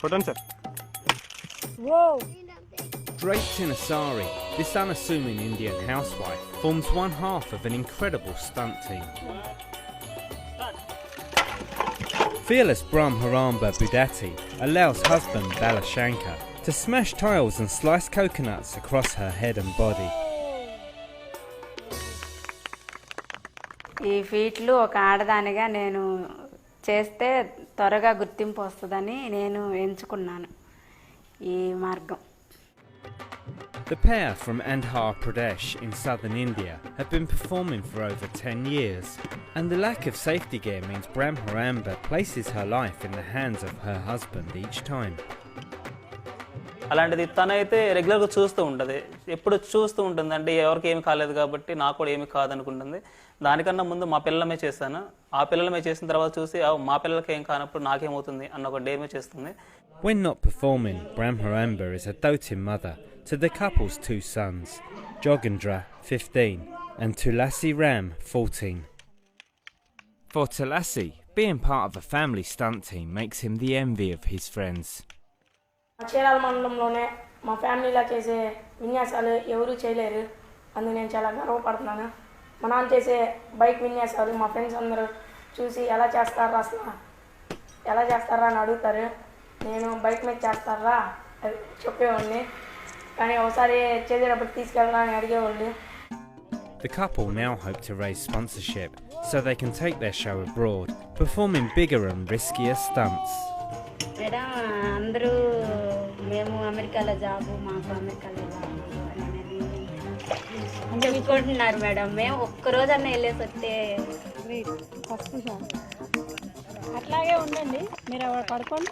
కొట్టండి sir. Draped in a sari, this unassuming Indian housewife forms one half of an incredible stunt team. Fearless Brahmaramba Budati allows husband Balashankar to smash tiles and slice coconuts across her head and body. ఈ ఫీట్లు ఒక ఆడదానిగా నేను చేస్తే త్వరగా గుర్తింపు వస్తుందని నేను ఎంచుకున్నాను ఈ మార్గం. The pair from Andhra Pradesh in southern India have been performing for over 10 years, and the lack of safety gear means Brahmaramba places her life in the hands of her husband each time. అలాంటిది తనైతే రెగ్యులర్గా చూస్తూ ఉంటుంది, ఎప్పుడు చూస్తూ ఉంటుంది. అంటే ఎవరికి ఏమి కాలేదు కాబట్టి నాకు కూడా ఏమి కాదనుకుంటుంది. దానికన్నా ముందు మా పిల్లలమే చేశాను. ఆ పిల్లలమే చేసిన తర్వాత చూసి మా పిల్లలకి ఏం కానప్పుడు నాకేమవుతుంది అన్న ఒక డేమే చేస్తుంది. When not performing, Brahmaramba is a doting mother to the couple's two sons, Jogendra, 15, and Tulasi Ram, 14. For Tulasi, being part of a family stunt team makes him the envy of his friends. Chirala మండలంలోనే మా ఫ్యామిలీలో చేసే విన్యాసాలు ఎవరూ చేయలేరు, అందుకు నేను చాలా గర్వపడుతున్నాను. మా నాన్న చేసే బైక్ విన్యాసాలు మా ఫ్రెండ్స్ అందరూ చూసి ఎలా చేస్తారా అని అడుగుతారు. నేను బైక్ మీద చేస్తారా అది చెప్పేవాడిని, కానీ ఒకసారి చేసేటప్పుడు తీసుకెళ్ళరా అని అడిగేవాళ్ళు. The couple now hope to raise sponsorship so they can take their show abroad, performing bigger and riskier stunts. Madam అందరూ మేము అమెరికాలో జాబు, మాకు అమెరికాలో జాబు అనేది చెప్పుకుంటున్నారు మేడం. మేము ఒక్కరోజన్నా వెళ్ళేసి వస్తే ఫస్ట్ అట్లాగే ఉండండి, మీరు పడుకోండి.